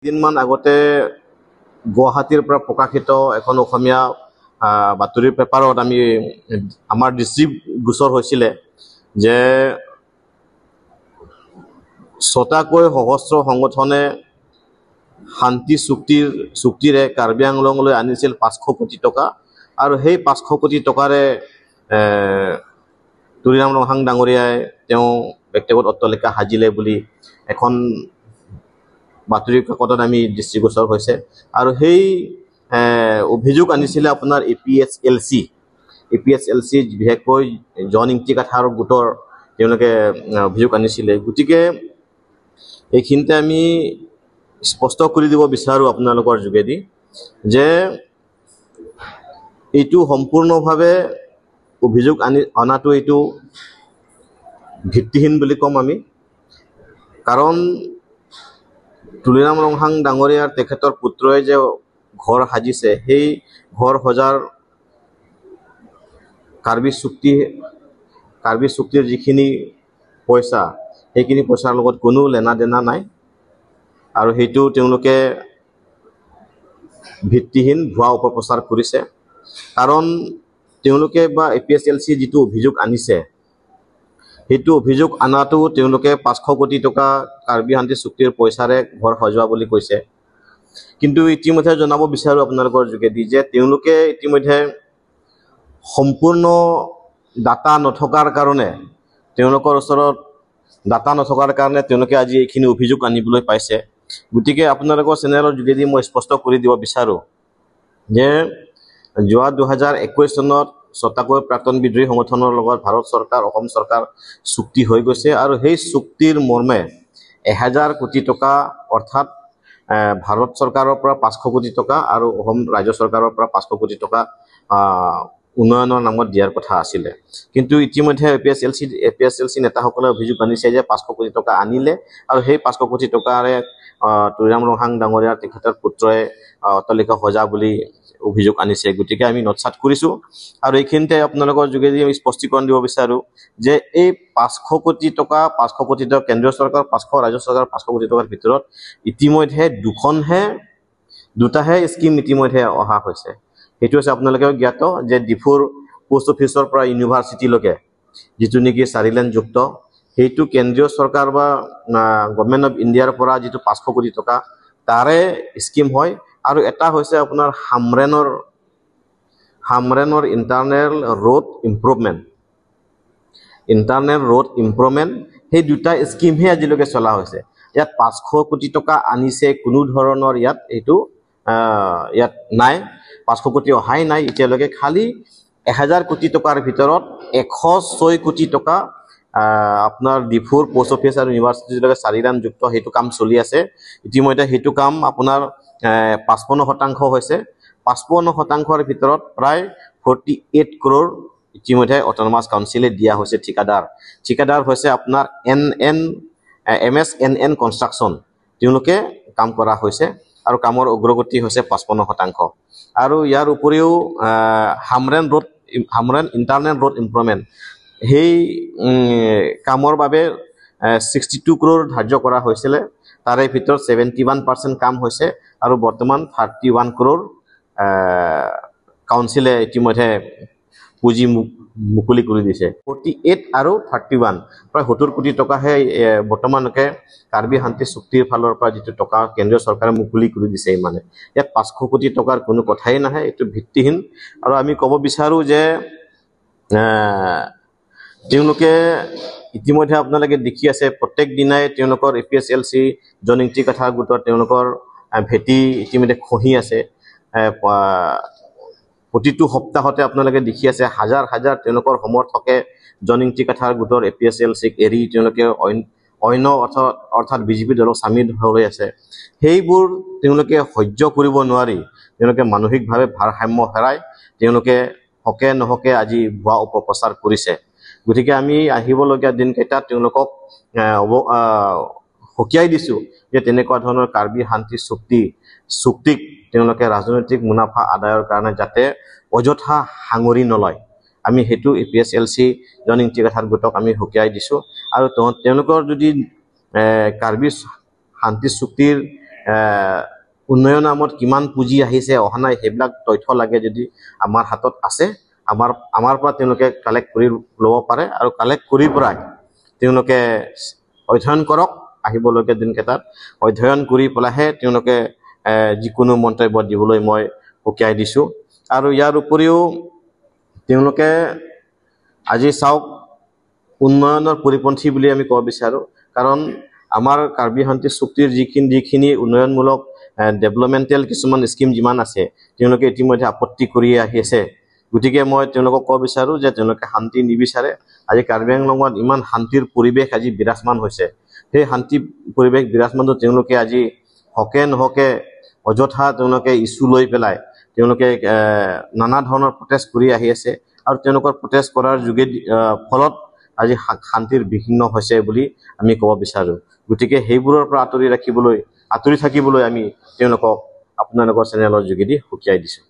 দিনমান আগতে গুৱাহাটীৰ পৰা প্ৰকাশিত এখন অসমীয়া বাতৰি পেপাৰত আমাৰ দৃষ্টি গোচৰ হৈছিলে যে ছটাকৈ সহস্ৰ সংগঠনে শান্তি চুক্তিৰে কাৰ্বি আংলঙলৈ আনিছিল 500 কোটি টকা আৰু সেই 500 কোটি টকাৰে তুলিৰাম ৰংহাং ডাঙৰীয়াই তেওঁ ব্যক্তিগত অট্টালিকা সাজিলে বুলি এখন বাতৰি কাকতত আমি দৃষ্টিগোচৰ হৈছে আৰু সেই অভিযোগ আনিছিলে আপোনাৰ এপিএছএলচি বিশেষকৈ জন ইঞ্চি কাঠাৰ গোটৰ তেওঁলোকে অভিযোগ আনিছিলে। গতিকে এইখিনিতে আমি স্পষ্ট কৰি দিব বিচাৰোঁ আপোনালোকৰ যোগেদি যে এইটো সম্পূৰ্ণভাৱে অভিযোগ অনাটো এইটো ভিত্তিহীন বুলি ক'ম আমি। কাৰণ তুলিৰাম ৰংহাং ডাঙৰীয়াৰ তেখেতৰ পুত্ৰই যে ঘৰ সাজিছে সেই ঘৰ সজাৰ কাৰ্বি চুক্তিৰ যিখিনি পইচা সেইখিনি পইচাৰ লগত কোনো লেনা দেনা নাই আৰু সেইটো তেওঁলোকে ভিত্তিহীন ভুৱা অপপ্ৰচাৰ কৰিছে। কাৰণ তেওঁলোকে বা এপিএছএলচি যিটো অভিযোগ আনিছে সেইটো অভিযোগ আনাটো তেওঁলোকে 500 কোটি টকা কাৰ্বি শান্তি চুক্তিৰ পইচাৰে ঘৰ সজোৱা বুলি কৈছে। কিন্তু ইতিমধ্যে জনাব বিচাৰোঁ আপোনালোকৰ যোগেদি যে তেওঁলোকে ইতিমধ্যে সম্পূৰ্ণ ডাটা নথকাৰ কাৰণে তেওঁলোকে আজি এইখিনি অভিযোগ আনিবলৈ পাইছে। গতিকে আপোনালোকৰ চেনেলৰ যোগেদি মই স্পষ্ট কৰি দিব বিচাৰোঁ যে যোৱা 2021 চনত ছটাকৈ প্ৰাক্তন বিদ্ৰোহী সংগঠনৰ লগত ভাৰত চৰকাৰ অসম চৰকাৰ চুক্তি হৈ গৈছে আৰু সেই চুক্তিৰ মৰ্মে 1000 কোটি টকা অৰ্থাৎ ভাৰত চৰকাৰৰ পৰা 500 কোটি টকা আৰু অসম ৰাজ্য চৰকাৰৰ পৰা 500 কোটি টকা উন্নয়নৰ নামত দিয়াৰ কথা আছিলে। কিন্তু ইতিমধ্যে এপিএছএলচি নেতাসকলে অভিযোগ আনিছে যে 500 কোটি টকা আনিলে আৰু সেই 500 কোটি টকাৰে তুলিৰাম ৰংহাং ডাঙৰীয়াৰ তেখেতৰ পুত্ৰই অট্টালিকা সজা বুলি অভিযোগ আনিছে। গতিকে আমি নৎসাত কৰিছোঁ আৰু এইখিনিতে আপোনালোকৰ যোগেদি আমি স্পষ্টীকৰণ দিব বিচাৰোঁ যে এই 500 কোটি টকা কেন্দ্ৰীয় চৰকাৰ 500 ৰাজ্য চৰকাৰ 500 কোটি টকাৰ ভিতৰত ইতিমধ্যে দুটাহে স্কিম ইতিমধ্যে অহা হৈছে। সেইটো হৈছে আপোনালোকেও জ্ঞাত যে ডিফুৰ পোষ্ট অফিচৰ পৰা ইউনিভাৰ্চিটিলৈকে যিটো নেকি 4 লেন যুক্ত সেইটো কেন্দ্ৰীয় চৰকাৰ বা গভৰ্ণমেণ্ট অফ ইণ্ডিয়াৰ পৰা যিটো 500 কোটি টকা তাৰে স্কিম হয় আৰু এটা হৈছে আপোনাৰ হামৰেনৰ ইণ্টাৰনেল ৰোড ইম্প্ৰুভমেণ্ট সেই দুটা স্কিমহে আজিলৈকে চলা হৈছে। ইয়াত 500 কোটি টকা আনিছে কোনো ধৰণৰ ইয়াত নাই, 500 কোটি অহাই নাই এতিয়ালৈকে। খালি 1000 কোটি টকাৰ ভিতৰত 106 কোটি টকা আপোনাৰ ডিফুৰ পোষ্ট অফিচ আৰু ইউনিভাৰ্চিটিলৈকে 4 লেন যুক্ত সেইটো কাম চলি আছে। ইতিমধ্যে সেইটো কাম আপোনাৰ 55% হৈছে। 55%ৰ ভিতৰত প্ৰায় 48 crore ইতিমধ্যে অট'নমাছ কাউন্সিলে দিয়া হৈছে ঠিকাদাৰ হৈছে আপোনাৰ MSNN কনষ্ট্ৰাকশ্যন তেওঁলোকে কাম কৰা হৈছে আৰু কামৰ অগ্ৰগতি হৈছে 55%। আৰু ইয়াৰ উপৰিও হামৰেন ইণ্টাৰনেল ৰোড ইম্প্ৰুভমেণ্ট সেই কামৰ বাবে 62 crore ধাৰ্য কৰা হৈছিলে। তাৰে ভিতৰত 71% কাম হৈছে আৰু বৰ্তমান 31 crore কাউন্সিলে ইতিমধ্যে পুঁজি মুকলি কৰি দিছে। 48 আৰু 31 প্ৰায় 70 কোটি টকাহে বৰ্তমানলৈকে কাৰ্বি শান্তি চুক্তিৰ ফালৰ পৰা যিটো টকা কেন্দ্ৰীয় চৰকাৰে মুকলি কৰি দিছে। মানে ইয়াত 500 কোটি টকাৰ কোনো কথাই নাহে, এইটো ভিত্তিহীন। আৰু আমি ক'ব বিচাৰোঁ যে তেওঁলোকে ইতিমধ্যে আপোনালোকে দেখি আছে প্ৰত্যেক দিনাই তেওঁলোকৰ এপিএছএলচি জন ইঞ্চি কাঠাৰ গোটৰ তেওঁলোকৰ ভেটি ইতিমধ্যে খহি আছে। প্ৰতিটো সপ্তাহতে আপোনালোকে দেখি আছে হাজাৰ তেওঁলোকৰ সমৰ্থকে জন ইঞ্চি কাঠাৰ গোটৰ এপিএছএলচিক এৰি তেওঁলোকে অন্য অৰ্থাৎ বিজেপি দলক চামিল হৈ আছে। সেইবোৰ তেওঁলোকে সহ্য কৰিব নোৱাৰি তেওঁলোকে মানসিকভাৱে ভাৰসাম্য হেৰাই তেওঁলোকে হকে নহকে আজি ভুৱা অপপ্ৰচাৰ কৰিছে। গতিকে আমি আহিবলগীয়া দিনকেইটাত তেওঁলোকক সকীয়াই দিছোঁ যে তেনেকুৱা ধৰণৰ কাৰ্বি শান্তি চুক্তিক তেওঁলোকে ৰাজনৈতিক মুনাফা আদায়ৰ কাৰণে যাতে অযথা সাঙুৰি নলয়। আমি সেইটো এপিএছএলচি জন ইঞ্চি কাঠাৰ গোটক আমি সকীয়াই দিছোঁ আৰু তেওঁলোকৰ যদি কাৰ্বি শান্তি চুক্তিৰ উন্নয়ন নামত কিমান পুঁজি আহিছে অহা নাই সেইবিলাক তথ্য লাগে যদি আমাৰ হাতত আছে আমাৰ পৰা তেওঁলোকে কালেক্ট কৰি ল'ব পাৰে আৰু কালেক্ট কৰি পৰাই তেওঁলোকে অধ্যয়ন কৰক আহিবলগীয়া দিনকেইটাত অধ্যয়ন কৰি পেলাইহে তেওঁলোকে যিকোনো মন্তব্য দিবলৈ মই সকীয়াই দিছোঁ আৰু ইয়াৰ উপৰিও তেওঁলোকে আজি চাওক উন্নয়নৰ পৰিপন্থী বুলি আমি ক'ব বিচাৰোঁ কাৰণ আমাৰ কাৰ্বি শান্তি চুক্তিৰ যিখিনি উন্নয়নমূলক ডেভেলপমেণ্টেল কিছুমান স্কিম যিমান আছে তেওঁলোকে ইতিমধ্যে আপত্তি কৰি আহি আছে গতিকে মই তেওঁলোকক ক'ব বিচাৰোঁ যে তেওঁলোকে শান্তি নিবিচাৰে আজি কাৰ্বি আংলঙত ইমান শান্তিৰ পৰিৱেশ আজি বিৰাজমান হৈছে সেই শান্তি পৰিৱেশ বিৰাজমানটো তেওঁলোকে আজি হকে নহকে অযথা তেওঁলোকে ইছ্যু লৈ পেলাই তেওঁলোকে নানা ধৰণৰ প্ৰটেষ্ট কৰি আহি আছে আৰু তেওঁলোকৰ প্ৰটেষ্ট কৰাৰ যোগেদি ফলত আজি শান্তিৰ বিঘ্ন হৈছে বুলি আমি ক'ব বিচাৰোঁ গতিকে সেইবোৰৰ পৰা আঁতৰি থাকিবলৈ আমি তেওঁলোকক আপোনালোকৰ চেনেলৰ যোগেদি সকীয়াই দিছোঁ